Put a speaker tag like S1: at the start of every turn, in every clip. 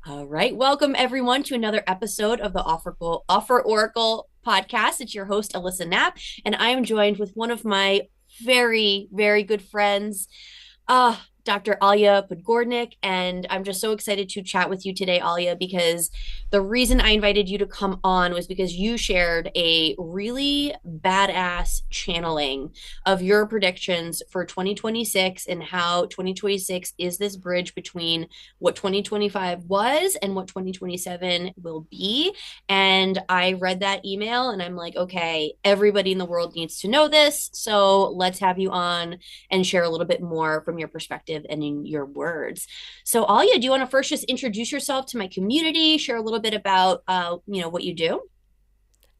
S1: All right. Welcome everyone to another episode of the Offer Oracle podcast. It's your host, Alyssa Knapp, and I am joined with one of my very, very good friends, Dr. Alja Podgornik. And I'm just so excited to chat with you today, Alja, because the reason I invited you to come on was because you shared a really badass channeling of your predictions for 2026 and how 2026 is this bridge between what 2025 was and what 2027 will be. And I read that email and I'm like, okay, everybody in the world needs to know this. So let's have you on and share a little bit more from your perspective and in your words. So, Alia, do you want to first just introduce yourself to my community, share a little bit about, what you do?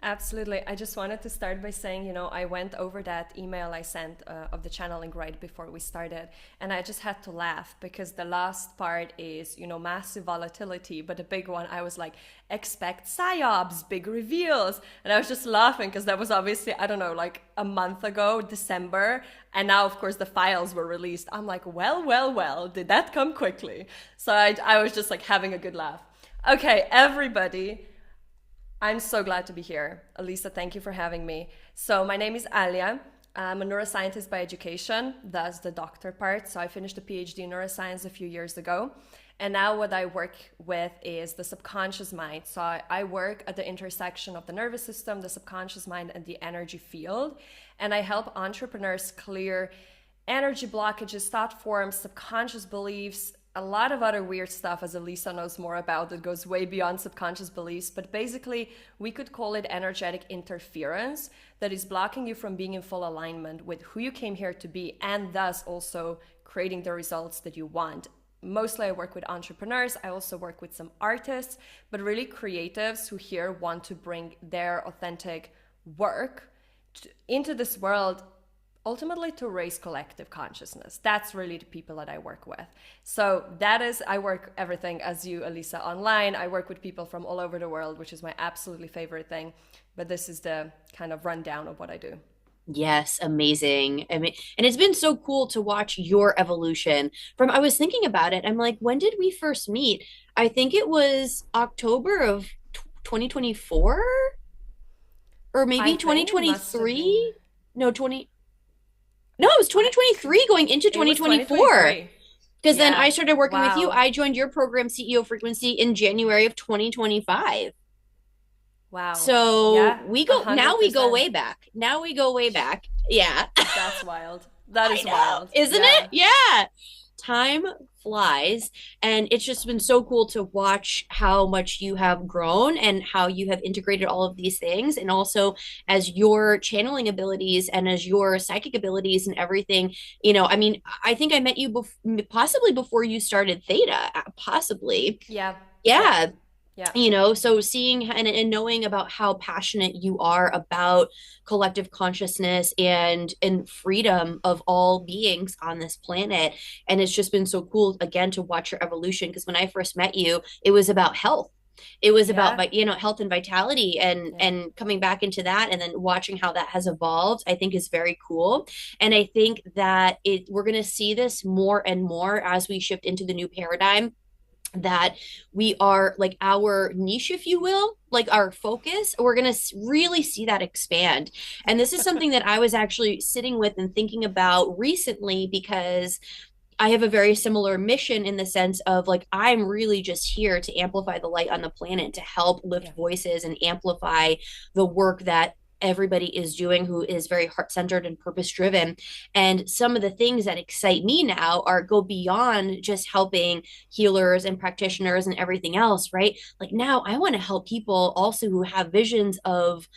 S2: Absolutely. I just wanted to start by saying, I went over that email I sent of the channeling right before we started, and I just had to laugh because the last part is, massive volatility, but the big one, I was like, expect psyops, big reveals. And I was just laughing because that was obviously, I don't know, like a month ago, December. And now, of course, the files were released. I'm like, well, did that come quickly? So I was just like having a good laugh. Okay, everybody. I'm so glad to be here. Elisa, thank you for having me. So my name is Alja. I'm a neuroscientist by education. That's the doctor part. So I finished a PhD in neuroscience a few years ago. And now what I work with is the subconscious mind. So I work at the intersection of the nervous system, the subconscious mind, and the energy field. And I help entrepreneurs clear energy blockages, thought forms, subconscious beliefs, a lot of other weird stuff, as Elisa knows more about, that goes way beyond subconscious beliefs. But basically, we could call it energetic interference that is blocking you from being in full alignment with who you came here to be, and thus also creating the results that you want. Mostly I work with entrepreneurs. I also work with some artists, but really creatives who here want to bring their authentic work into this world, ultimately to raise collective consciousness. That's really the people that I work with. So I work everything as you, Elisa, online. I work with people from all over the world, which is my absolutely favorite thing. But this is the kind of rundown of what I do.
S1: Yes, amazing. I mean, and it's been so cool to watch your evolution from, I was thinking about it. I'm like, when did we first meet? I think it was October of 2024 or
S2: I
S1: maybe
S2: think it must have been.
S1: 2023. No, 20. No, it was
S2: I,
S1: 2023 going into
S2: it was
S1: 2024.
S2: 2023.
S1: Because then I
S2: Yeah.
S1: started working with you.
S2: Wow.
S1: I joined your program, CEO Frequency, in January of 2025.
S2: Wow.
S1: So
S2: Yeah,
S1: now we go
S2: 100%.
S1: way back. Now we go way back. Yeah.
S2: That's wild. That
S1: I
S2: is
S1: know,
S2: wild.
S1: isn't it?
S2: Yeah.
S1: Yeah. Time flies. And it's just been so cool to watch how much you have grown and how you have integrated all of these things. And also, as your channeling abilities and as your psychic abilities and everything, I mean, I think I met you possibly before you started Theta, possibly.
S2: Yeah. Yeah.
S1: Yeah,
S2: Yeah.
S1: so seeing and knowing about how passionate you are about collective consciousness and freedom of all beings on this planet. And it's just been so cool again to watch your evolution, because when I first met you, it was about health. It was about,
S2: Yeah.
S1: health and vitality, and
S2: Yeah.
S1: and coming back into that and then watching how that has evolved, I think is very cool. And I think that we're going to see this more and more as we shift into the new paradigm, that we are like our niche, if you will, like our focus, we're going to really see that expand. And this is something that I was actually sitting with and thinking about recently, because I have a very similar mission in the sense of like, I'm really just here to amplify the light on the planet, to help lift
S2: Yeah.
S1: voices and amplify the work that everybody is doing who is very heart centered and purpose driven. And some of the things that excite me now are go beyond just helping healers and practitioners and everything else, right? Like now I want to help people also who have visions of,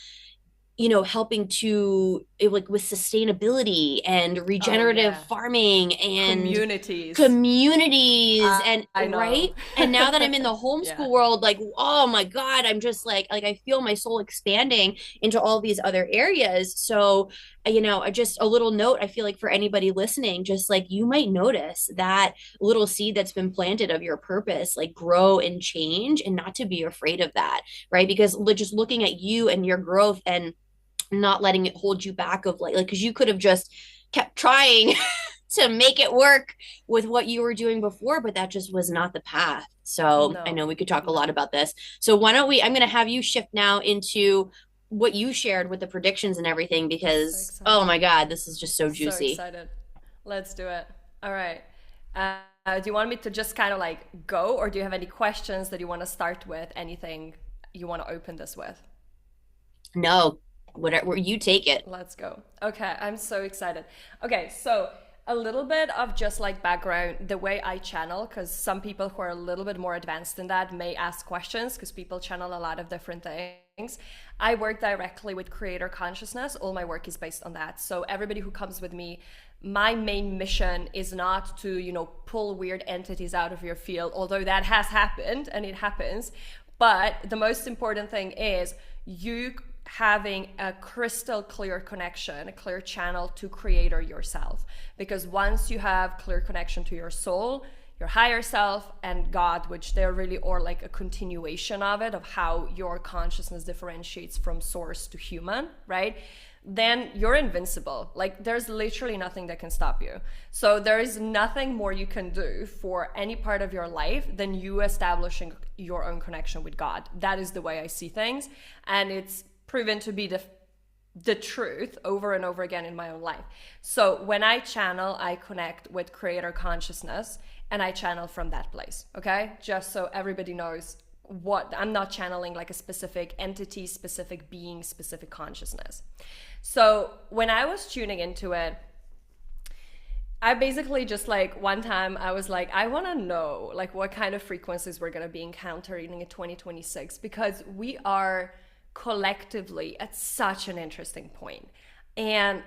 S1: helping to like with sustainability and
S2: Oh,
S1: regenerative
S2: yeah.
S1: farming and
S2: Communities.
S1: communities
S2: I,
S1: and
S2: I
S1: right.
S2: know.
S1: And now that I'm in the
S2: Yeah.
S1: homeschool world, like, oh my God, I'm just like I feel my soul expanding into all these other areas. So, just a little note, I feel like for anybody listening, just like you might notice that little seed that's been planted of your purpose, like grow and change, and not to be afraid of that, right? Because just looking at you and your growth and not letting it hold you back of like because you could have just kept trying to make it work with what you were doing before, but that just was not the path. So I
S2: No,
S1: know we could talk a lot
S2: no.
S1: about this. So why don't we, I'm going to have you shift now into what you shared with the predictions and everything,
S2: So
S1: because oh
S2: excited.
S1: my God, this is just so
S2: So
S1: juicy.
S2: excited. Let's do it. All right. Do you want me to just kind of like go, or do you have any questions that you want to start with? Anything you want to open this with?
S1: No, whatever, you take it.
S2: Let's go. Okay, I'm so excited. Okay, so a little bit of just like background, the way I channel, because some people who are a little bit more advanced than that may ask questions because people channel a lot of different things. I work directly with creator consciousness. All my work is based on that. So everybody who comes with me, my main mission is not to, pull weird entities out of your field, although that has happened and it happens. But the most important thing is you having a crystal clear connection, a clear channel to creator yourself. Because once you have clear connection to your soul, your higher self and God, which they're really or like a continuation of it, of how your consciousness differentiates from source to human, right? Then you're invincible. Like there's literally nothing that can stop you. So there is nothing more you can do for any part of your life than you establishing your own connection with God. That is the way I see things. And it's proven to be the truth over and over again in my own life. So when I channel, I connect with creator consciousness and I channel from that place. Okay? Just so everybody knows what I'm not channeling like a specific entity, specific being, specific consciousness. So when I was tuning into it, I basically just like one time I was like, I want to know like what kind of frequencies we're going to be encountering in 2026 because we are collectively at such an interesting point. And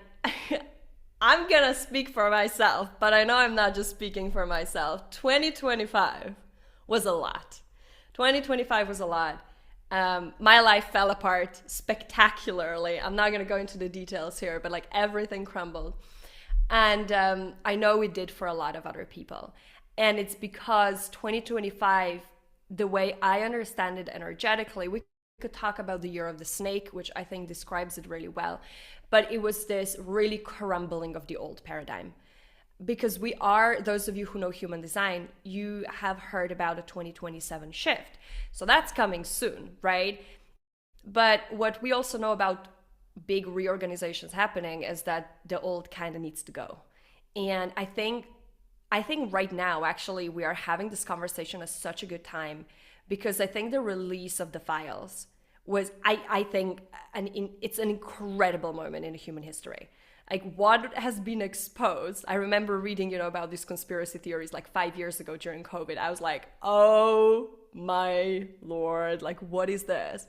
S2: I'm going to speak for myself, but I know I'm not just speaking for myself. 2025 was a lot. 2025 was a lot. My life fell apart spectacularly. I'm not going to go into the details here, but like everything crumbled. And I know it did for a lot of other people. And it's because 2025, the way I understand it energetically, we could talk about the year of the snake, which I think describes it really well. But it was this really crumbling of the old paradigm. Because we are, those of you who know human design, you have heard about a 2027 shift. So that's coming soon, right? But what we also know about big reorganizations happening is that the old kind of needs to go. And I think right now actually we are having this conversation at such a good time because I think the release of the files was I think it's an incredible moment in human history. Like what has been exposed. I remember reading, about these conspiracy theories like 5 years ago during COVID. I was like, oh my Lord, like what is this?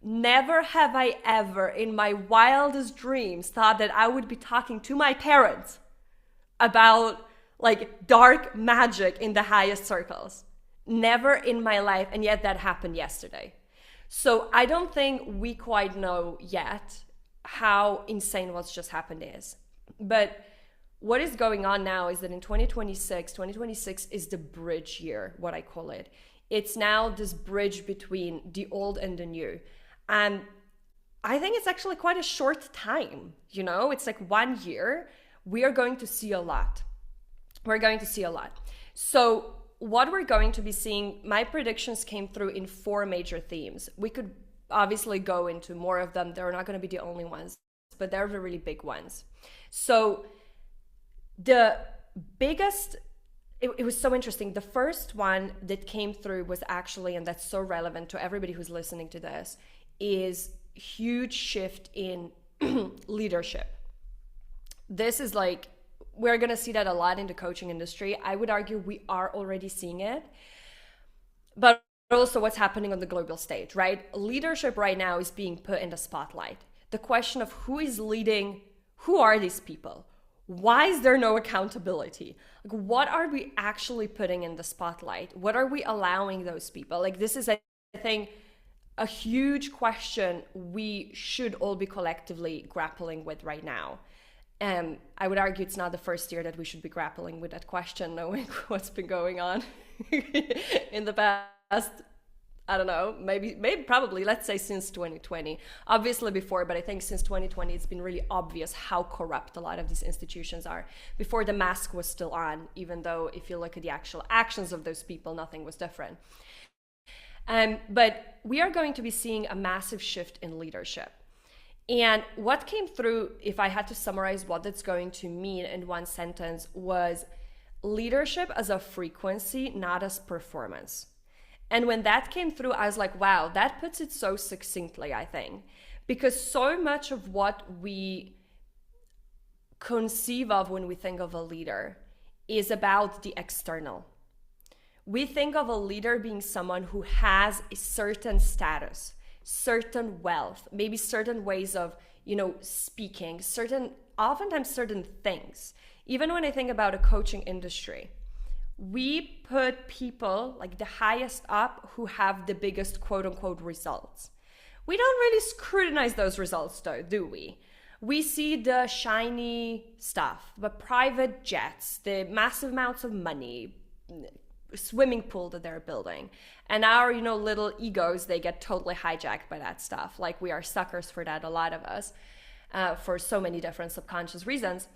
S2: Never have I ever in my wildest dreams thought that I would be talking to my parents about like dark magic in the highest circles. Never in my life, and yet that happened yesterday. So I don't think we quite know yet how insane what's just happened is. But what is going on now is that in 2026 is the bridge year, what I call it. It's now this bridge between the old and the new. And I think it's actually quite a short time, It's like 1 year. We are going to see a lot. We're going to see a lot. So what we're going to be seeing, my predictions came through in 4 major themes. We could obviously go into more of them. They're not going to be the only ones, but they're the really big ones. So the biggest, it was so interesting. The first one that came through was actually, and that's so relevant to everybody who's listening to this, is huge shift in leadership. This is like, we're going to see that a lot in the coaching industry. I would argue we are already seeing it. But also what's happening on the global stage, right? Leadership right now is being put in the spotlight. The question of who is leading, who are these people? Why is there no accountability? Like, what are we actually putting in the spotlight? What are we allowing those people? Like, this is, I think, a huge question we should all be collectively grappling with right now. I would argue it's not the first year that we should be grappling with that question, knowing what's been going on in the past I don't know, maybe probably, let's say since 2020. Obviously before, but I think since 2020, it's been really obvious how corrupt a lot of these institutions are. Before, the mask was still on, even though if you look at the actual actions of those people, nothing was different. But we are going to be seeing a massive shift in leadership. And what came through, if I had to summarize what that's going to mean in one sentence, was leadership as a frequency, not as performance. And when that came through, I was like, wow, that puts it so succinctly, I think. Because so much of what we conceive of when we think of a leader is about the external. We think of a leader being someone who has a certain status, certain wealth, maybe certain ways of, speaking, oftentimes certain things. Even when I think about a coaching industry, we put people like the highest up who have the biggest quote unquote results. We don't really scrutinize those results though, do we? We see the shiny stuff, the private jets, the massive amounts of money, swimming pool that they're building. And our, little egos, they get totally hijacked by that stuff. Like, we are suckers for that, a lot of us, for so many different subconscious reasons.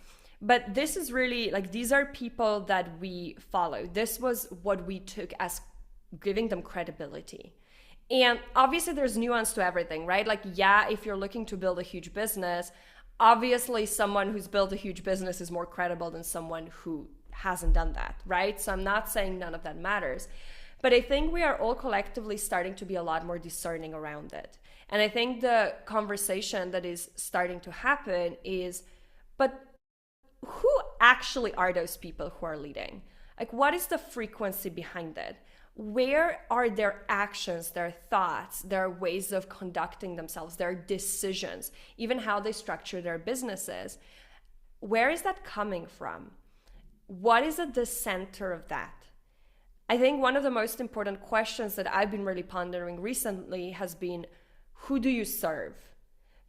S2: But this is really, like, these are people that we follow. This was what we took as giving them credibility. And obviously there's nuance to everything, right? Like, yeah, if you're looking to build a huge business, obviously someone who's built a huge business is more credible than someone who hasn't done that, right? So I'm not saying none of that matters. But I think we are all collectively starting to be a lot more discerning around it. And I think the conversation that is starting to happen is, but who actually are those people who are leading? Like, what is the frequency behind it? Where are their actions, their thoughts, their ways of conducting themselves, their decisions, even how they structure their businesses? Where is that coming from? What is at the center of that? I think one of the most important questions that I've been really pondering recently has been, who do you serve?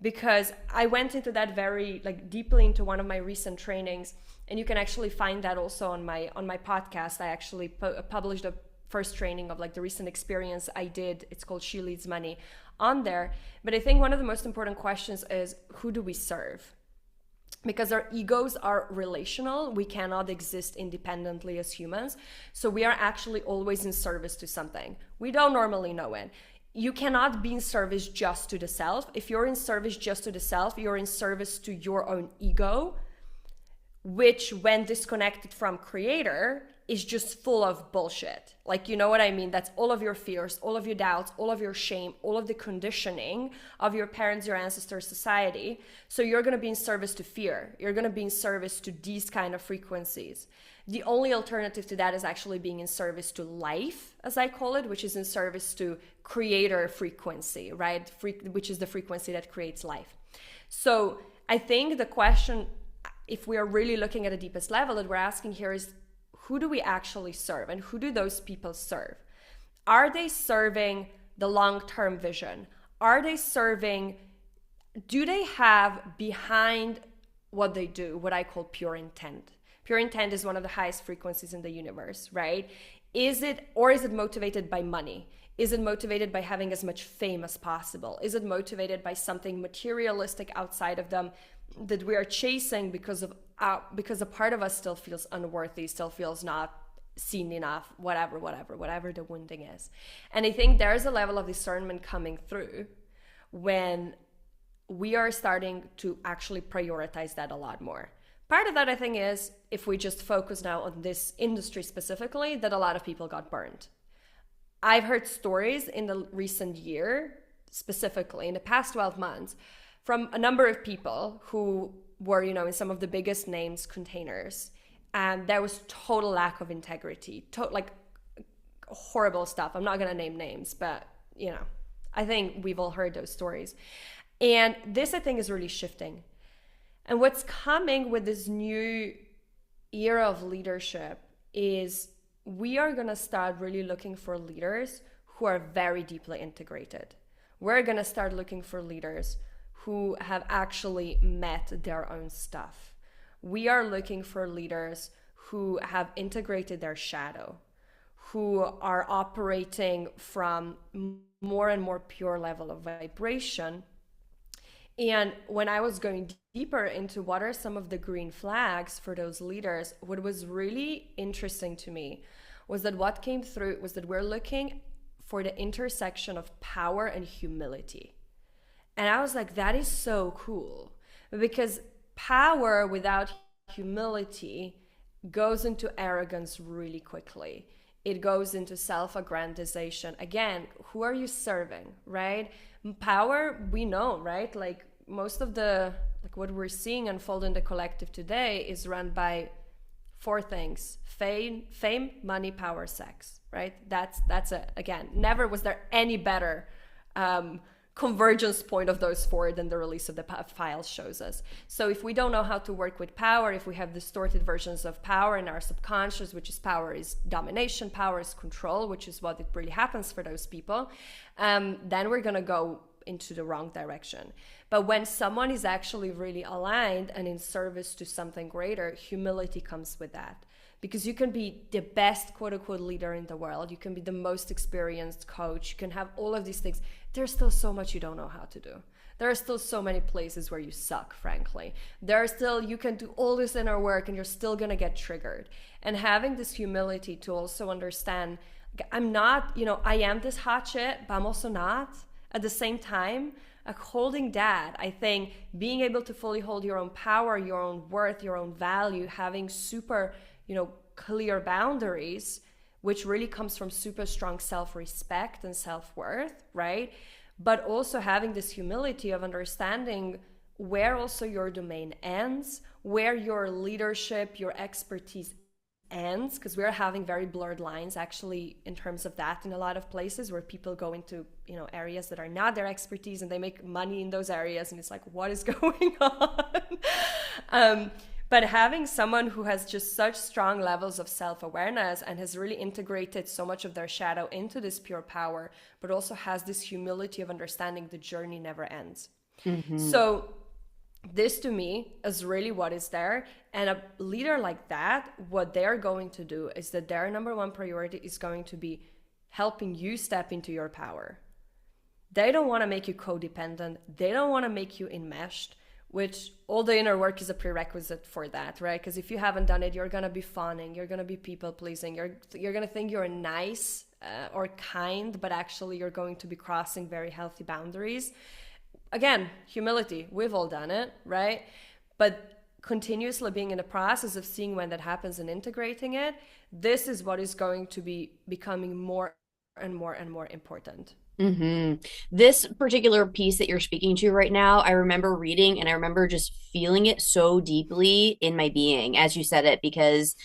S2: Because I went into that very deeply into one of my recent trainings, and you can actually find that also on my podcast. I actually published a first training of the recent experience I did. It's called She Leads Money on there. But I think one of the most important questions is, who do we serve? Because our egos are relational. We cannot exist independently as humans. So we are actually always in service to something. We don't normally know it. You cannot be in service just to the self. If you're in service just to the self, you're in service to your own ego, which, when disconnected from creator, is just full of bullshit. You know what I mean? That's all of your fears, all of your doubts, all of your shame, all of the conditioning of your parents, your ancestors, society. So you're going to be in service to fear. You're going to be in service to these kind of frequencies. The only alternative to that is actually being in service to life, as I call it, which is in service to creator frequency, right? Which is the frequency that creates life. So I think the question, if we are really looking at the deepest level that we're asking here, is, who do we actually serve, and who do those people serve? Are they serving the long-term vision? Are they serving, do they have behind what they do what I call pure intent? Pure intent is one of the highest frequencies in the universe, right? Is it motivated by money? Is it motivated by having as much fame as possible? Is it motivated by something materialistic outside of them that we are chasing because a part of us still feels unworthy, still feels not seen enough, whatever the wounding is? And I think there's a level of discernment coming through when we are starting to actually prioritize that a lot more. Part of that, I think, is, if we just focus now on this industry specifically, that a lot of people got burned. I've heard stories in the recent year, specifically in the past 12 months, from a number of people who were, in some of the biggest names containers. And there was total lack of integrity, horrible stuff. I'm not going to name names, but, I think we've all heard those stories. And this, I think, is really shifting. And what's coming with this new era of leadership is we are going to start really looking for leaders who are very deeply integrated. We're going to start looking for leaders who have actually met their own stuff. We are looking for leaders who have integrated their shadow, who are operating from more and more pure level of vibration. And when I was going deeper into what are some of the green flags for those leaders, what was really interesting to me was that what came through was that we're looking for the intersection of power and humility. And I was like, that is so cool, because power without humility goes into arrogance really quickly. It goes into self-aggrandization. Again, who are you serving, right? Power, we know, right? Like most of the, like what we're seeing unfold in the collective today is run by four things: fame, money, power, sex, right? That's it. Again, never was there any better convergence point of those four than the release of the files shows us. So if we don't know how to work with power, if we have distorted versions of power in our subconscious, which is power is domination, power is control, which is what it really happens for those people, then we're going to go into the wrong direction. But when someone is actually really aligned and in service to something greater, humility comes with that. Because you can be the best quote unquote leader in the world, you can be the most experienced coach, you can have all of these things. There's still so much you don't know how to do. There are still so many places where you suck, frankly. There are still, you can do all this inner work and you're still gonna get triggered. And having this humility to also understand, I'm not, I am this hot shit, but I'm also not. At the same time, like holding that, I think being able to fully hold your own power, your own worth, your own value, having super clear boundaries, which really comes from super strong self-respect and self-worth, right? But also having this humility of understanding where also your domain ends, where your leadership, your expertise ends, because we're having very blurred lines actually in terms of that in a lot of places where people go into areas that are not their expertise and they make money in those areas, and it's like, what is going on? But having someone who has just such strong levels of self-awareness and has really integrated so much of their shadow into this pure power, but also has this humility of understanding the journey never ends.
S1: Mm-hmm.
S2: So this to me is really what is there. And a leader like that, what they're going to do is that their number one priority is going to be helping you step into your power. They don't want to make you codependent. They don't want to make you enmeshed, which all the inner work is a prerequisite for that, right? Because if you haven't done it, you're going to be fawning, you're going to be people pleasing, you're going to think you're nice or kind, but actually you're going to be crossing very healthy boundaries. Again, humility, we've all done it, right? But continuously being in the process of seeing when that happens and integrating it, this is what is going to be becoming more and more and more important.
S1: Mm-hmm. This particular piece that you're speaking to right now, I remember reading and I remember just feeling it so deeply in my being as you said it, because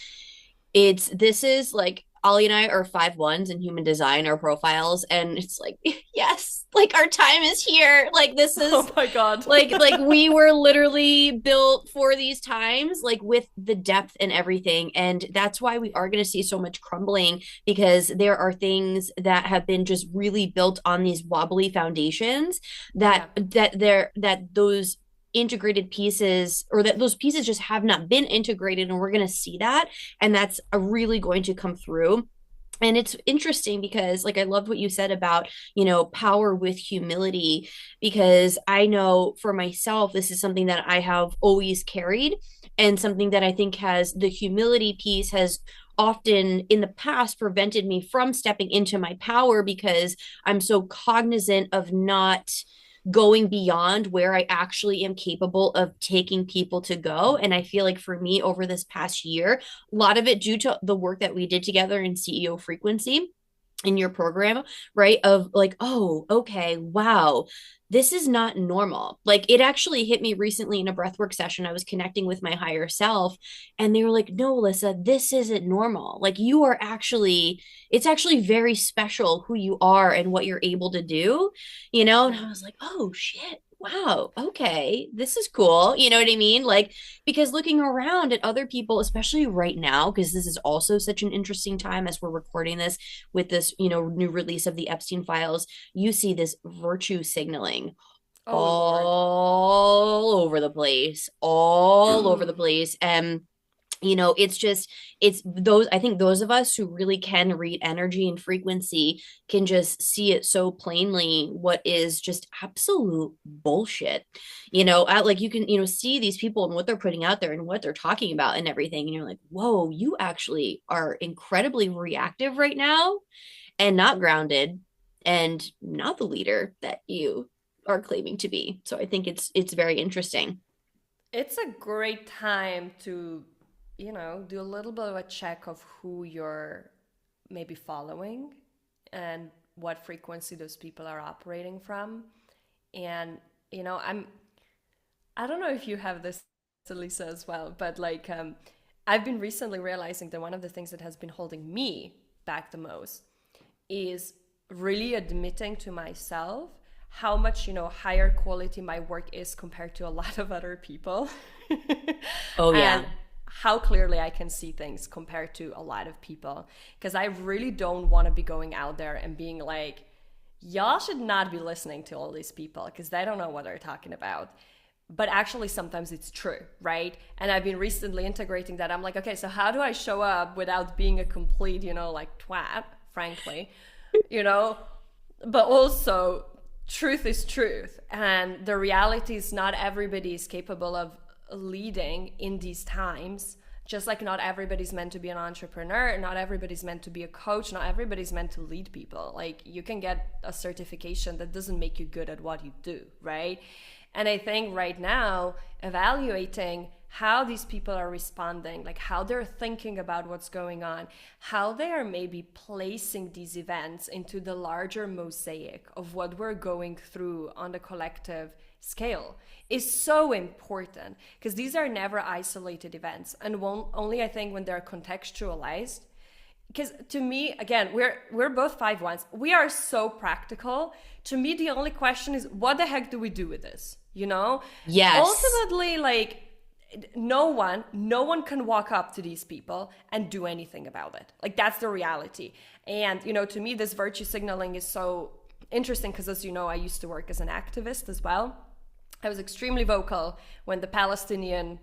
S1: this is like Ollie and I are 5'1s in human design, our profiles, and it's like, yes, like our time is here. Like this is
S2: Oh my God.
S1: like we were literally built for these times, like with the depth and everything. And that's why we are going to see so much crumbling, because there are things that have been just really built on these wobbly foundations that
S2: Yeah.
S1: those integrated pieces, or that those pieces just have not been integrated, and we're going to see that, and that's really going to come through. And it's interesting because, like, I loved what you said about, power with humility, because I know for myself, this is something that I have always carried, and something that I think has the humility piece has often in the past prevented me from stepping into my power, because I'm so cognizant of not going beyond where I actually am capable of taking people to go. And I feel like for me over this past year, a lot of it due to the work that we did together in CEO frequency in your program, right? Of like, oh, okay, wow, this is not normal. Like it actually hit me recently in a breathwork session. I was connecting with my higher self, and they were like, no, Alyssa, this isn't normal. Like you are actually, it's actually very special who you are and what you're able to do, And
S2: Yeah.
S1: I was like, oh shit. Wow, okay, this is cool. You know what I mean? Like, because looking around at other people, especially right now, because this is also such an interesting time as we're recording this with this, new release of the Epstein files, you see this virtue signaling
S2: Oh Lord.
S1: all over the place, all over the place. And It's just, it's those, I think those of us who really can read energy and frequency can just see it so plainly what is just absolute bullshit. Like you can, see these people and what they're putting out there and what they're talking about and everything, and you're like, whoa, you actually are incredibly reactive right now and not grounded and not the leader that you are claiming to be. So I think it's very interesting.
S2: It's a great time to, do a little bit of a check of who you're maybe following and what frequency those people are operating from. And, I don't know if you have this, Lisa, as well, but like, I've been recently realizing that one of the things that has been holding me back the most is really admitting to myself how much higher quality my work is compared to a lot of other people.
S1: Oh
S2: And
S1: yeah.
S2: how clearly I can see things compared to a lot of people, because I really don't want to be going out there and being like, y'all should not be listening to all these people because they don't know what they're talking about. But actually sometimes it's true, right? And I've been recently integrating that. I'm like, okay, so how do I show up without being a complete, like twat, frankly, you know but also truth is truth, and the reality is not everybody is capable of leading in these times. Just like not everybody's meant to be an entrepreneur, not everybody's meant to be a coach, not everybody's meant to lead people. Like, you can get a certification that doesn't make you good at what you do, right? And I think right now, evaluating how these people are responding, like how they're thinking about what's going on, how they are maybe placing these events into the larger mosaic of what we're going through on the collective scale is so important, because these are never isolated events, and won't only, I think, when they're contextualized. Because to me, again, we're both 5-1s. We are so practical. To me, the only question is, what the heck do we do with this?
S1: Yes.
S2: Ultimately, like, no one can walk up to these people and do anything about it. Like, that's the reality. And to me, this virtue signaling is so interesting because, as you know, I used to work as an activist as well. I was extremely vocal when the Palestinian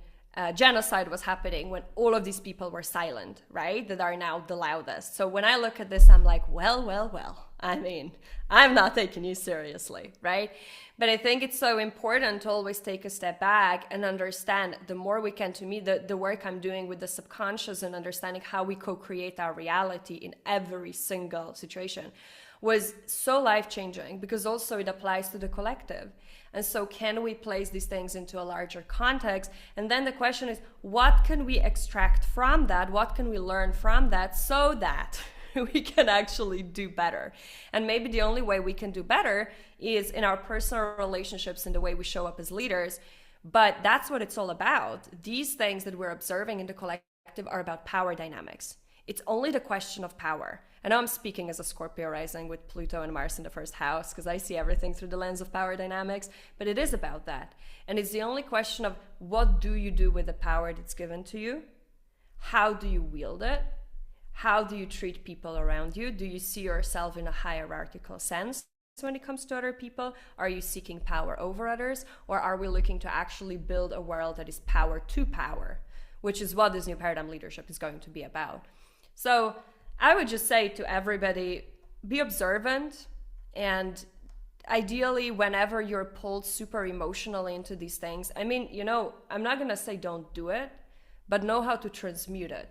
S2: genocide was happening, when all of these people were silent, right? That are now the loudest. So when I look at this, I'm like, well, well, well. I mean, I'm not taking you seriously, right? But I think it's so important to always take a step back and understand, the more we can, to me, the work I'm doing with the subconscious and understanding how we co-create our reality in every single situation was so life-changing, because also it applies to the collective. And so can we place these things into a larger context? And then the question is, what can we extract from that? What can we learn from that so that we can actually do better? And maybe the only way we can do better is in our personal relationships and the way we show up as leaders. But that's what it's all about. These things that we're observing in the collective are about power dynamics. It's only the question of power. I know I'm speaking as a Scorpio rising with Pluto and Mars in the first house, because I see everything through the lens of power dynamics, but it is about that. And it's the only question of, what do you do with the power that's given to you? How do you wield it? How do you treat people around you? Do you see yourself in a hierarchical sense when it comes to other people? Are you seeking power over others? Or are we looking to actually build a world that is power to power, which is what this new paradigm leadership is going to be about? So I would just say to everybody, be observant, and ideally, whenever you're pulled super emotionally into these things, I mean, I'm not going to say don't do it, but know how to transmute it.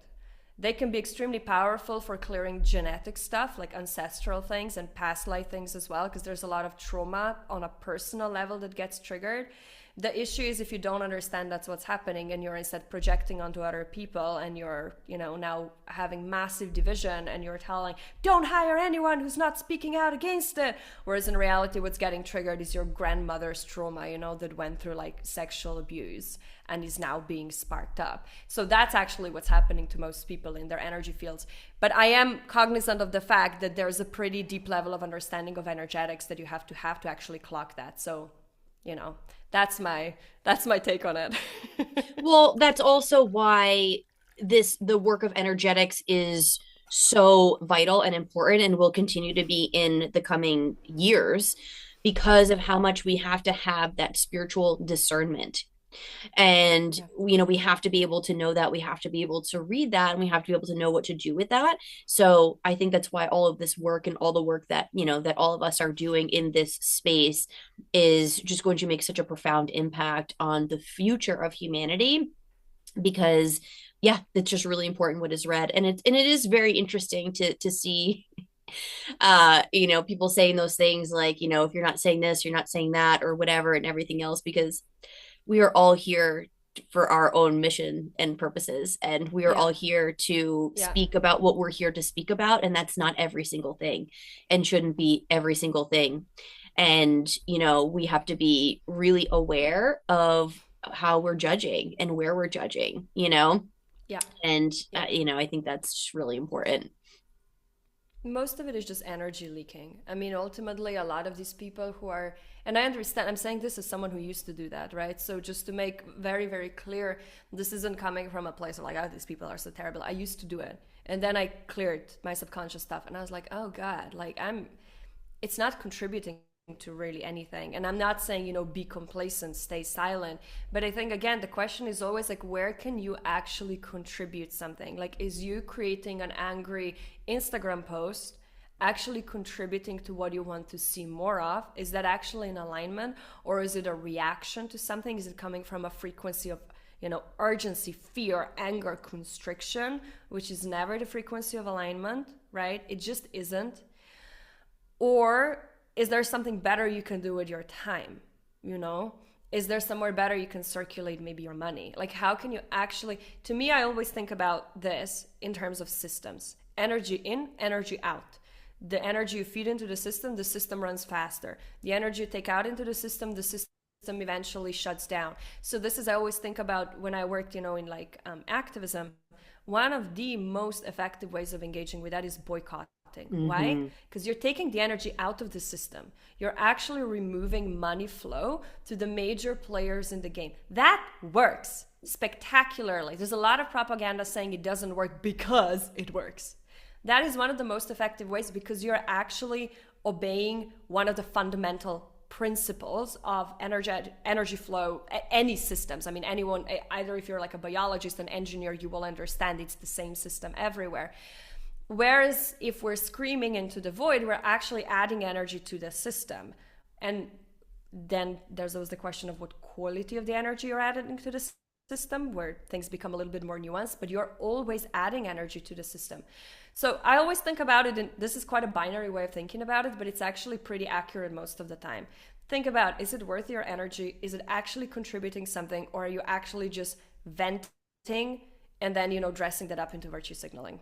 S2: They can be extremely powerful for clearing genetic stuff, like ancestral things and past life things as well, because there's a lot of trauma on a personal level that gets triggered. The issue is, if you don't understand that's what's happening and you're instead projecting onto other people, and you're, now having massive division, and you're telling, don't hire anyone who's not speaking out against it. Whereas in reality, what's getting triggered is your grandmother's trauma, that went through like sexual abuse and is now being sparked up. So that's actually what's happening to most people in their energy fields. But I am cognizant of the fact that there's a pretty deep level of understanding of energetics that you have to actually clock that. So, that's my take on it.
S1: Well, that's also why the work of energetics is so vital and important and will continue to be in the coming years, because of how much we have to have that spiritual discernment. And
S2: Yeah.
S1: we have to be able to know that, we have to be able to read that, and we have to be able to know what to do with that. So I think that's why all of this work and all the work that that all of us are doing in this space is just going to make such a profound impact on the future of humanity, because yeah, it's just really important what is read. And it is very interesting to see people saying those things like, if you're not saying this, you're not saying that, or whatever, and everything else, because we are all here for our own mission and purposes, and we are
S2: Yeah.
S1: all here to
S2: Yeah.
S1: speak about what we're here to speak about, and that's not every single thing, and shouldn't be every single thing. And we have to be really aware of how we're judging and where we're judging,
S2: Yeah.
S1: and
S2: Yeah.
S1: I think that's just really important.
S2: Most of it is just energy leaking. I mean, ultimately, a lot of these people who are, and I understand, I'm saying this as someone who used to do that, right? So just to make very, very clear, this isn't coming from a place of like, oh, these people are so terrible. I used to do it. And then I cleared my subconscious stuff and I was like, oh God, like it's not contributing to really anything. And I'm not saying, be complacent, stay silent. But I think, again, the question is always like, where can you actually contribute something? Like, is you creating an angry Instagram post actually contributing to what you want to see more of? Is that actually in alignment? Or is it a reaction to something? Is it coming from a frequency of urgency, fear, anger, constriction, which is never the frequency of alignment, right? It just isn't. Or is there something better you can do with your time? Is there somewhere better you can circulate maybe your money? Like, how can you actually, to me, I always think about this in terms of systems: energy in, energy out. The energy you feed into the system runs faster. The energy you take out into the system eventually shuts down. So this is, I always think about when I worked, in like activism. One of the most effective ways of engaging with that is boycott. Why?
S1: Mm-hmm.
S2: Because you're taking the energy out of the system. You're actually removing money flow to the major players in the game. That works spectacularly. There's a lot of propaganda saying it doesn't work because it works. That is one of the most effective ways, because you're actually obeying one of the fundamental principles of energy flow, any systems. I mean, anyone, either if you're like a biologist, an engineer, you will understand it's the same system everywhere. Whereas if we're screaming into the void, we're actually adding energy to the system. And then there's always the question of what quality of the energy you're adding to the system, where things become a little bit more nuanced, but you're always adding energy to the system. So I always think about it, and this is quite a binary way of thinking about it, but it's actually pretty accurate most of the time. Think about, is it worth your energy? Is it actually contributing something? Or are you actually just venting and then, dressing that up into virtue signaling?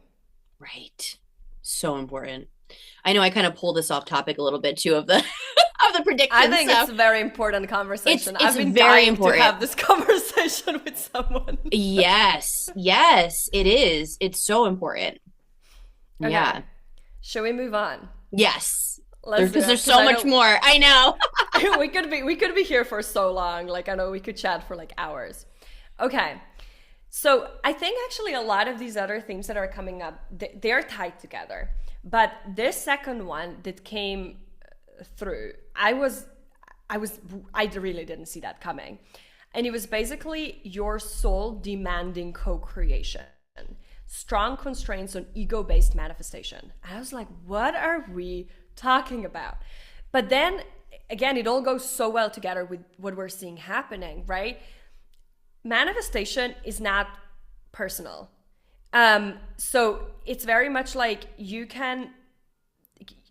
S1: Right. So important. I know I kind of pulled this off topic a little bit too of the of the
S2: I
S1: prediction
S2: think it's
S1: stuff.
S2: a very important conversation.
S1: It's
S2: I've been
S1: very
S2: dying to
S1: important.
S2: have this conversation with someone.
S1: Yes. Yes, it is. It's so important.
S2: Okay.
S1: Yeah.
S2: Shall we move on?
S1: Yes. There's
S2: Let's do
S1: because
S2: it.
S1: there's
S2: Because
S1: so
S2: I
S1: much
S2: know
S1: more. I know.
S2: we could be here for so long. Like, I know we could chat for like hours. Okay. So I think actually a lot of these other themes that are coming up, they're tied together. But this second one that came through, I really didn't see that coming. And it was basically your soul demanding co-creation, strong constraints on ego-based manifestation. I was like, what are we talking about? But then again, it all goes so well together with what we're seeing happening, right? Manifestation is not personal. So it's very much like you can,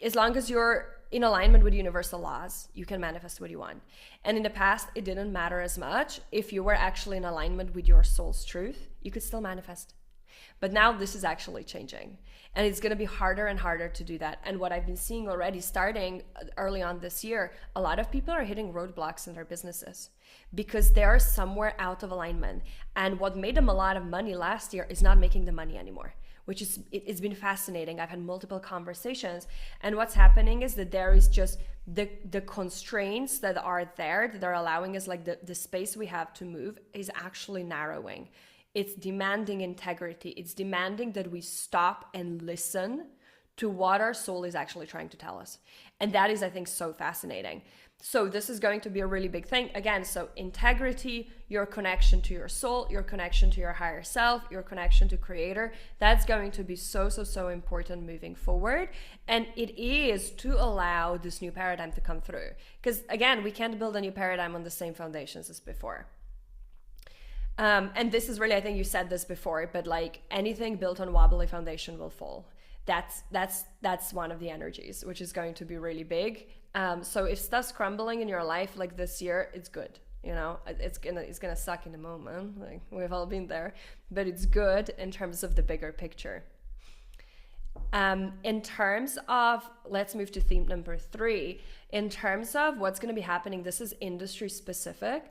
S2: as long as you're in alignment with universal laws, you can manifest what you want. And in the past, it didn't matter as much. If you were actually in alignment with your soul's truth, you could still manifest. But now this is actually changing. And it's going to be harder and harder to do that. And what I've been seeing already starting early on this year, a lot of people are hitting roadblocks in their businesses because they're somewhere out of alignment. And what made them a lot of money last year is not making the money anymore, which is, it's been fascinating. I've had multiple conversations. And what's happening is that there is just the constraints that are there that are allowing us, like the space we have to move is actually narrowing. It's demanding integrity. It's demanding that we stop and listen to what our soul is actually trying to tell us. And that is, I think, so fascinating. So this is going to be a really big thing. Again, so integrity, your connection to your soul, your connection to your higher self, your connection to creator, that's going to be so, so, so important moving forward. And it is to allow this new paradigm to come through. Because again, we can't build a new paradigm on the same foundations as before. And this is really, I think you said this before, but like anything built on wobbly foundation will fall. That's one of the energies, which is going to be really big. So if stuff's crumbling in your life like this year, it's good. You know, it's gonna suck in a moment. Like we've all been there, but it's good in terms of the bigger picture. In terms of, let's move to theme number 3. In terms of what's going to be happening, this is industry specific,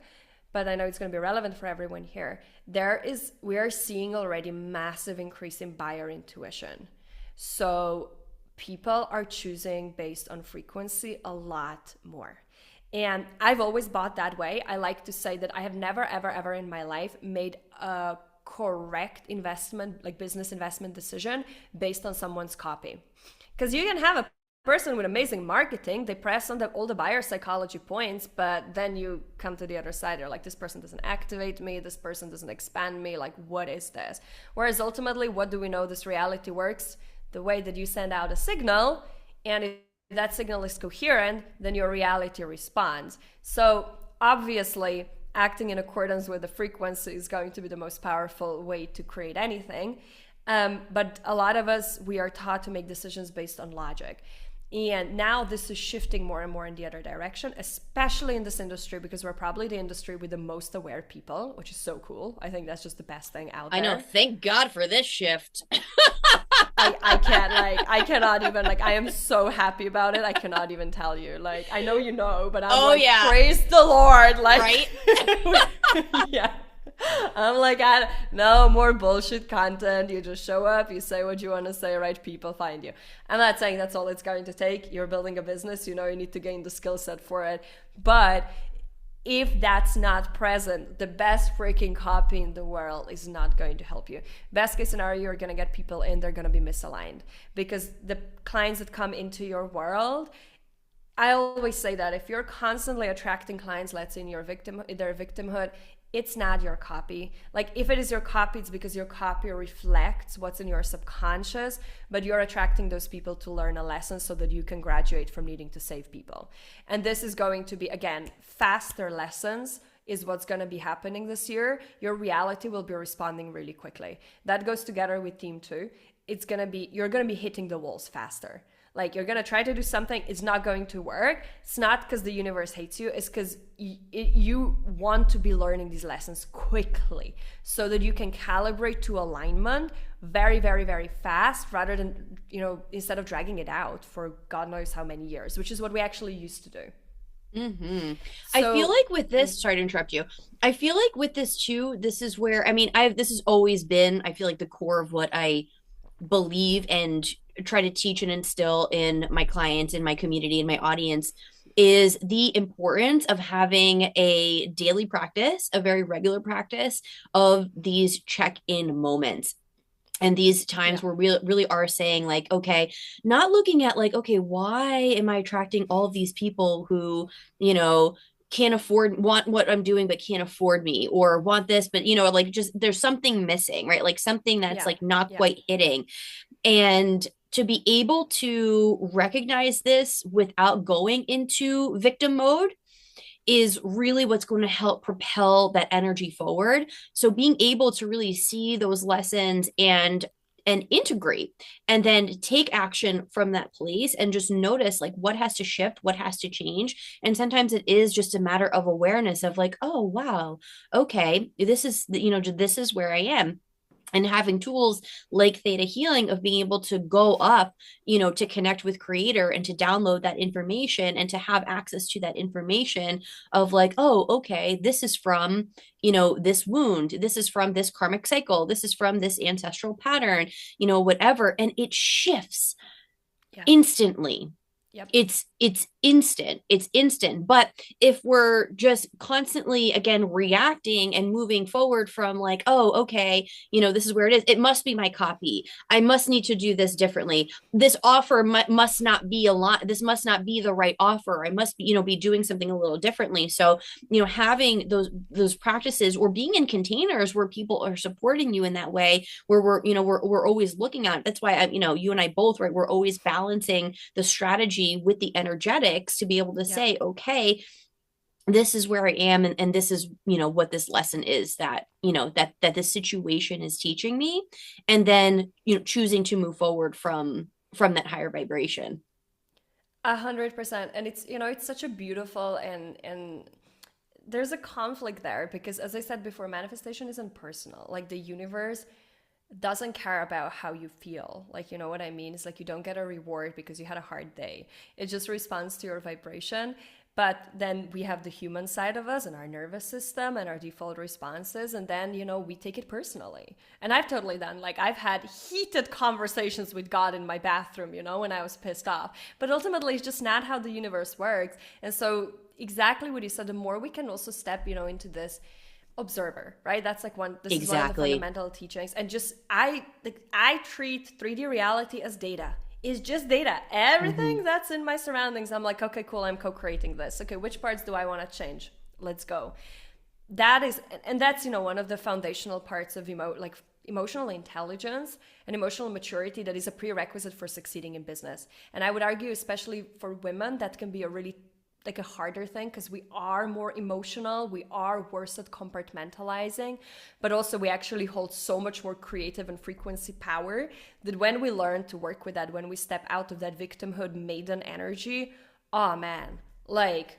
S2: but I know it's going to be relevant for everyone here. We are seeing already massive increase in buyer intuition. So people are choosing based on frequency a lot more. And I've always bought that way. I like to say that I have never, ever, ever in my life made a correct investment, like business investment decision based on someone's copy. Because you can have a person with amazing marketing, they press on all the buyer psychology points, but then you come to the other side, you're like, this person doesn't activate me, this person doesn't expand me, like what is this? Whereas ultimately, what do we know this reality works? The way that you send out a signal, and if that signal is coherent, then your reality responds. So obviously, acting in accordance with the frequency is going to be the most powerful way to create anything. But a lot of us, we are taught to make decisions based on logic. And now this is shifting more and more in the other direction, especially in this industry, because we're probably the industry with the most aware people, which is so cool. I think that's just the best thing out there.
S1: I know. Thank God for this shift.
S2: I cannot even, like, I am so happy about it. I cannot even tell you. Like, I know you know, but I'm yeah. Praise the Lord. Like, right? Yeah. I'm like, no more bullshit content. You just show up, you say what you want to say, right? People find you. I'm not saying that's all it's going to take. You're building a business, you know, you need to gain the skill set for it. But if that's not present, the best freaking copy in the world is not going to help you. Best case scenario, you're going to get people in, they're going to be misaligned. Because the clients that come into your world, I always say that if you're constantly attracting clients, let's say in their victimhood, it's not your copy. Like if it is your copy, it's because your copy reflects what's in your subconscious, but you're attracting those people to learn a lesson so that you can graduate from needing to save people. And this is going to be, again, faster lessons is what's going to be happening this year. Your reality will be responding really quickly. That goes together with Team 2. You're going to be hitting the walls faster. Like you're going to try to do something, it's not going to work. It's not because the universe hates you, it's because you want to be learning these lessons quickly so that you can calibrate to alignment very, very, very fast rather than, you know, instead of dragging it out for God knows how many years, which is what we actually used to do.
S1: Mm-hmm. I feel like with this, sorry to interrupt you. I feel like with this too, this is where, I mean, this has always been, I feel like the core of what I believe and try to teach and instill in my clients, in my community, in my audience is the importance of having a daily practice, a very regular practice of these check-in moments. And these times where we really are saying like, okay, not looking at like, okay, why am I attracting all of these people who, you know, want what I'm doing, but can't afford me, or want this, but you know, like just there's something missing, right? Like something that's like not quite hitting. And to be able to recognize this without going into victim mode is really what's going to help propel that energy forward. So being able to really see those lessons and integrate and then take action from that place and just notice like what has to shift, what has to change. And sometimes it is just a matter of awareness of like, oh, wow, okay, this is, you know, this is where I am. And having tools like theta healing of being able to go up, you know, to connect with creator and to download that information and to have access to that information of like, oh, okay, this is from, you know, this wound, this is from this karmic cycle, this is from this ancestral pattern, you know, whatever. And it shifts instantly.
S2: Yep.
S1: It's instant. But if we're just constantly again reacting and moving forward from like, oh, okay, this is where it is, it must be my copy, I must need to do this differently, this offer must not be a lot, this must not be the right offer, I must be be doing something a little differently. So having those practices, or being in containers where people are supporting you in that way, where we're always looking at it. That's why you and I both, right, we're always balancing the strategy with the energetics to be able to
S2: Yep.
S1: say, okay, this is where I am, and this is what this lesson is that that this situation is teaching me, and then choosing to move forward from that higher vibration.
S2: 100%. And it's such a beautiful and there's a conflict there because, as I said before, manifestation isn't personal. Like the universe doesn't care about how you feel. Like, you know what I mean? It's like you don't get a reward because you had a hard day. It just responds to your vibration. But then we have the human side of us and our nervous system and our default responses. And then, we take it personally. And I've totally done, like, I've had heated conversations with God in my bathroom, when I was pissed off. But ultimately, it's just not how the universe works. And so, exactly what you said, the more we can also step, into this observer, right? That's like this is one of the
S1: Exactly.
S2: fundamental teachings. And just I treat 3D reality as data. It's just data.
S1: Mm-hmm.
S2: Everything that's in my surroundings, I'm like, okay, cool, I'm co-creating this. Okay, which parts do I want to change? Let's go. That is, and that's, one of the foundational parts of emotional intelligence and emotional maturity that is a prerequisite for succeeding in business. And I would argue, especially for women, that can be a really like a harder thing because we are more emotional, we are worse at compartmentalizing, but also we actually hold so much more creative and frequency power that when we learn to work with that, when we step out of that victimhood maiden energy, oh man, like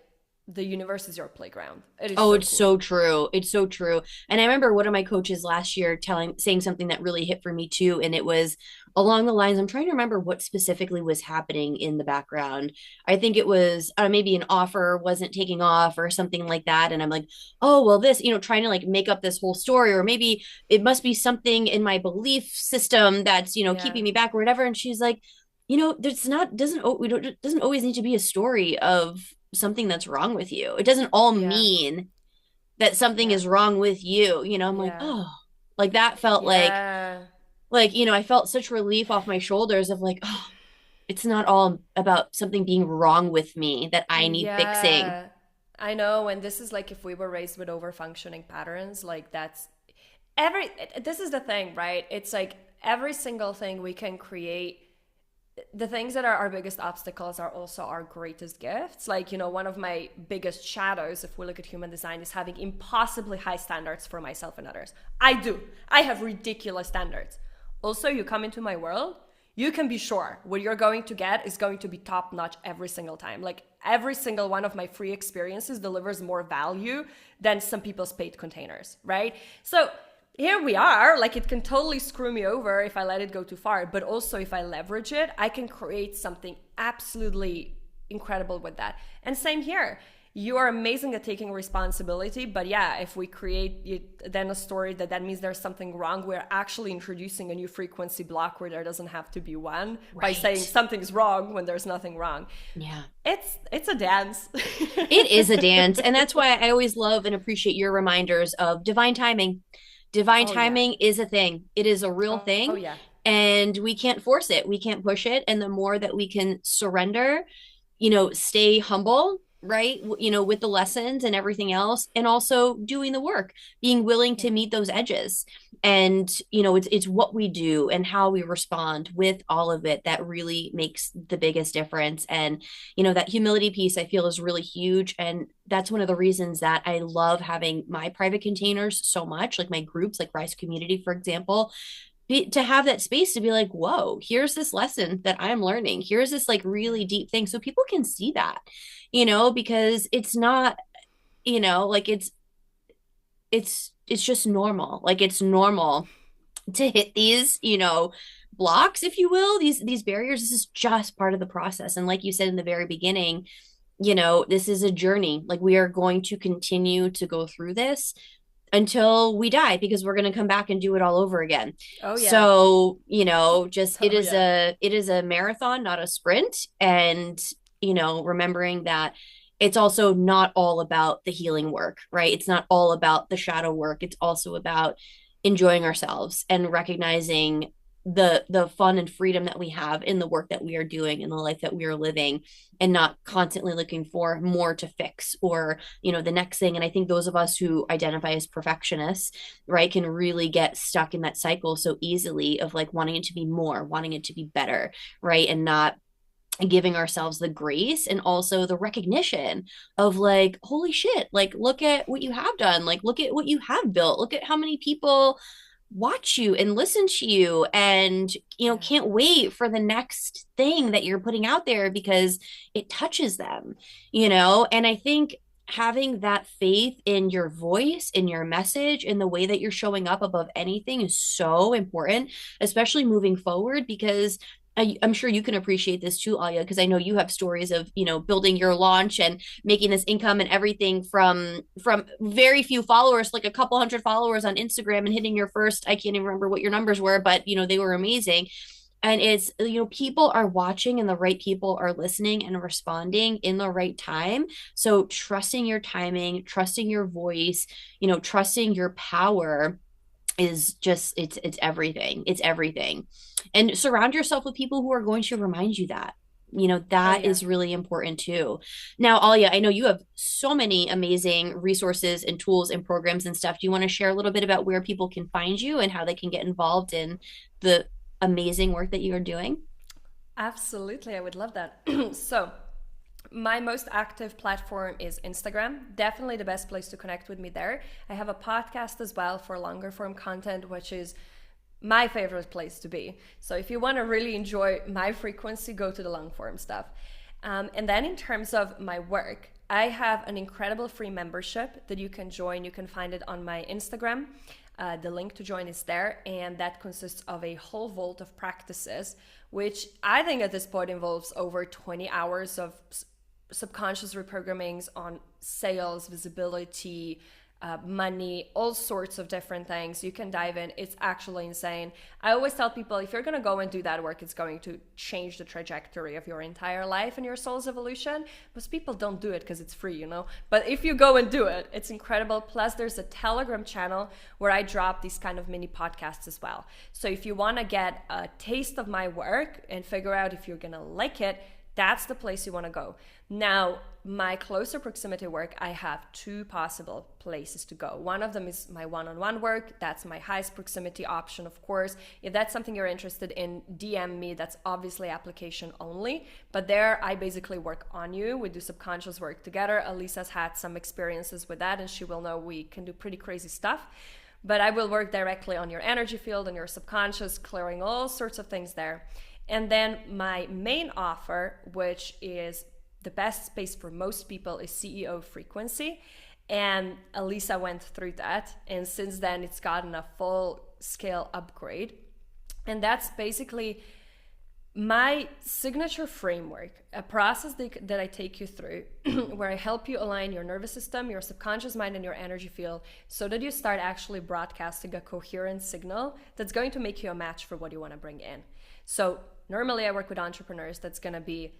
S2: the universe is your playground. It is
S1: Oh,
S2: so
S1: it's
S2: cool.
S1: so true. It's so true. And I remember one of my coaches last year saying something that really hit for me too. And it was along the lines, I'm trying to remember what specifically was happening in the background. I think it was maybe an offer wasn't taking off or something like that. And I'm like, oh, well, this, trying to like make up this whole story, or maybe it must be something in my belief system that's,
S2: Yeah,
S1: keeping me back or whatever. And she's like, there's not, doesn't, we don't, it doesn't always need to be a story of something that's wrong with you. It doesn't all
S2: yeah,
S1: mean that something
S2: yeah,
S1: is wrong with you. I'm like,
S2: yeah,
S1: oh, like that felt
S2: yeah,
S1: like, I felt such relief off my shoulders of like, oh, it's not all about something being wrong with me that I need fixing.
S2: yeah. I know, and this is like if we were raised with over functioning patterns, like that's every this is the thing, right? It's like every single thing we can create, the things that are our biggest obstacles are also our greatest gifts. Like, one of my biggest shadows, if we look at human design, is having impossibly high standards for myself and others. I have ridiculous standards. Also, you come into my world, you can be sure what you're going to get is going to be top notch every single time. Like every single one of my free experiences delivers more value than some people's paid containers, right? So here we are. Like it can totally screw me over if I let it go too far, but also if I leverage it, I can create something absolutely incredible with that. And same here. You are amazing at taking responsibility, but yeah, if we create then a story that means there's something wrong, we're actually introducing a new frequency block where there doesn't have to be one by saying
S1: Right.
S2: something's wrong when there's nothing wrong.
S1: Yeah.
S2: It's a dance.
S1: It is a dance. And that's why I always love and appreciate your reminders of divine timing. Divine
S2: Oh yeah.
S1: timing is a thing, it is a real
S2: Oh
S1: thing.
S2: yeah.
S1: And we can't force it, we can't push it. And the more that we can surrender, stay humble, right? With the lessons and everything else, and also doing the work, being willing
S2: Yeah.
S1: to meet those edges. And, it's what we do and how we respond with all of it that really makes the biggest difference. And, that humility piece I feel is really huge. And that's one of the reasons that I love having my private containers so much, like my groups, like Rise Community, for example, to have that space to be like, whoa, here's this lesson that I'm learning. Here's this like
S2: Yeah.
S1: really deep thing. So people can see that, because it's not, like it's just normal. Like it's normal to hit these, blocks, if you will, these barriers. This is just part of the process. And like you said in the very beginning, this is a journey. Like we are going to continue to go through this until we die, because we're going to come back and do it all over again.
S2: Oh yeah.
S1: So just
S2: Oh yeah.
S1: it is a marathon, not a sprint. And remembering that it's also not all about the healing work, right? It's not all about the shadow work. It's also about enjoying ourselves and recognizing the fun and freedom that we have in the work that we are doing in the life that we are living, and not constantly looking for more to fix, or the next thing. And I think those of us who identify as perfectionists, right, can really get stuck in that cycle so easily of like wanting it to be more, wanting it to be better, right, and not giving ourselves the grace and also the recognition of like, holy shit, like look at what you have done, like look at what you have built, look at how many people watch you and listen to you, and
S2: Yeah.
S1: can't wait for the next thing that you're putting out there because it touches them. And I think having that faith in your voice, in your message, in the way that you're showing up above anything is so important, especially moving forward, because I'm sure you can appreciate this too, Alja, because I know you have stories of, building your launch and making this income and everything from very few followers, like a couple hundred followers on Instagram, and hitting your first, I can't even remember what your numbers were, but they were amazing. And it's, people are watching and the right people are listening and responding in the right time. So trusting your timing, trusting your voice, trusting your power is just, it's everything. It's everything. And surround yourself with people who are going to remind you that.
S2: Oh
S1: That
S2: yeah.
S1: is really important too. Now, Alia, I know you have so many amazing resources and tools and programs and stuff. Do you want to share a little bit about where people can find you and how they can get involved in the amazing work that you are doing?
S2: Absolutely, I would love that. So, my most active platform is Instagram. Definitely the best place to connect with me there. I have a podcast as well for longer form content, which is my favorite place to be. So if you want to really enjoy my frequency, go to the long form stuff. And then in terms of my work, I have an incredible free membership that you can join. You can find it on my Instagram. The link to join is there, and that consists of a whole vault of practices, which I think at this point involves over 20 hours of subconscious reprogrammings on sales, visibility, money, all sorts of different things. You can dive in. It's actually insane. I always tell people, if you're going to go and do that work, it's going to change the trajectory of your entire life and your soul's evolution. Most people don't do it because it's free. But if you go and do it, it's incredible. Plus, there's a Telegram channel where I drop these kind of mini podcasts as well. So if you want to get a taste of my work and figure out if you're going to like it, that's the place you want to go. Now, my closer proximity work, I have two possible places to go. One of them is my one-on-one work. That's my highest proximity option, of course. If that's something you're interested in, DM me. That's obviously application only. But there, I basically work on you. We do subconscious work together. Elisa's had some experiences with that, and she will know we can do pretty crazy stuff. But I will work directly on your energy field and your subconscious, clearing all sorts of things there. And then my main offer, which is the best space for most people, is CEO frequency. And Elisa went through that. And since then, it's gotten a full scale upgrade. And that's basically my signature framework, a process that I take you through where I help you align your nervous system, your subconscious mind, and your energy field so that you start actually broadcasting a coherent signal that's going to make you a match for what you want to bring in. So normally I work with entrepreneurs. That's going to be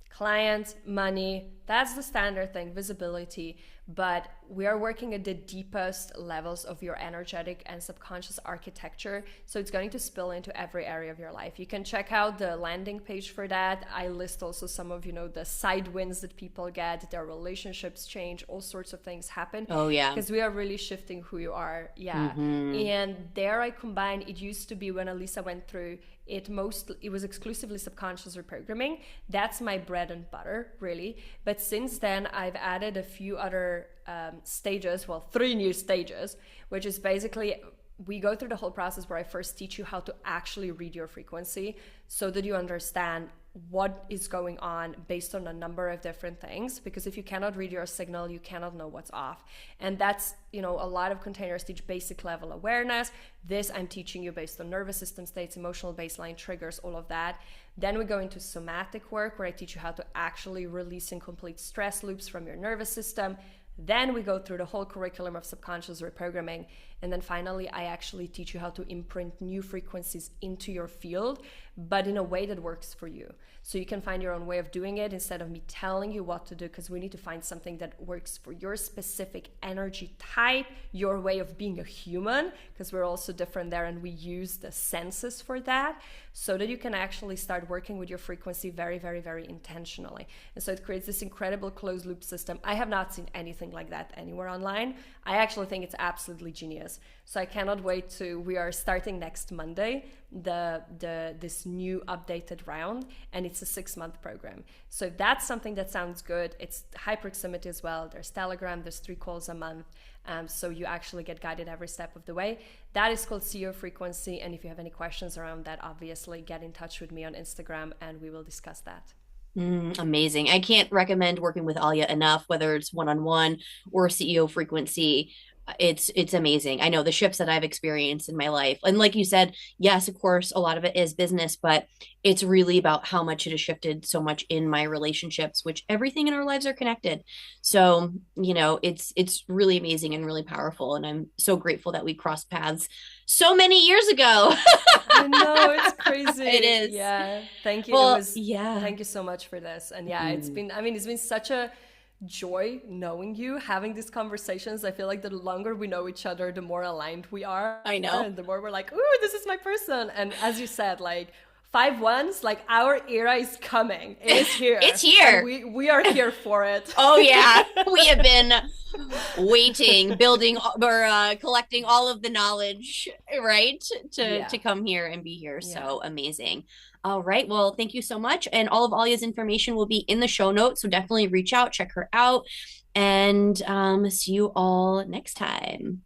S2: client, money, that's the standard thing, visibility. But we are working at the deepest levels of your energetic and subconscious architecture. So it's going to spill into every area of your life. You can check out the landing page for that. I list also some of, the side wins that people get, their relationships change, all sorts of things happen.
S1: Oh, yeah.
S2: Because we are really shifting who you are. Yeah.
S1: Mm-hmm.
S2: And there I combine, it used to be when Elisa went through, it was exclusively subconscious reprogramming. That's my bread and butter, really. But since then, I've added a few other stages, 3 new stages, which is basically we go through the whole process where I first teach you how to actually read your frequency so that you understand what is going on based on a number of different things. Because if you cannot read your signal, you cannot know what's off. And that's, a lot of containers teach basic level awareness. This I'm teaching you based on nervous system states, emotional baseline triggers, all of that. Then we go into somatic work where I teach you how to actually release and complete stress loops from your nervous system. Then we go through the whole curriculum of subconscious reprogramming. And then finally, I actually teach you how to imprint new frequencies into your field, but in a way that works for you. So you can find your own way of doing it instead of me telling you what to do, because we need to find something that works for your specific energy type, your way of being a human, because we're also different there and we use the senses for that, so that you can actually start working with your frequency very, very, very intentionally. And so it creates this incredible closed loop system. I have not seen anything like that anywhere online. I actually think it's absolutely genius. So I cannot wait to, we are starting next Monday, this new updated round, and it's a 6-month program. So if that's something that sounds good, it's high proximity as well. There's Telegram, there's 3 calls a month. So you actually get guided every step of the way. That is called CEO Frequency. And if you have any questions around that, obviously get in touch with me on Instagram and we will discuss that.
S1: Amazing. I can't recommend working with Alja enough, whether it's one-on-one or CEO frequency. It's amazing. I know the shifts that I've experienced in my life. And like you said, yes, of course, a lot of it is business, but it's really about how much it has shifted so much in my relationships, which everything in our lives are connected. So, it's really amazing and really powerful. And I'm so grateful that we crossed paths so many years ago.
S2: I know, it's crazy.
S1: It is.
S2: Yeah. Thank you.
S1: Well, yeah.
S2: Thank you so much for this. And yeah, it's been such a joy knowing you, having these conversations. I feel like the longer we know each other, the more aligned we are.
S1: I know.
S2: And the more we're like, ooh, this is my person. And as you said, like 5-1s, like our era is coming. It is here.
S1: It's here.
S2: And we are here for it.
S1: Oh yeah. We have been waiting, building or collecting all of the knowledge, right? To come here and be here. So amazing. All right. Well, thank you so much. And all of Alja's information will be in the show notes. So definitely reach out, check her out, and see you all next time.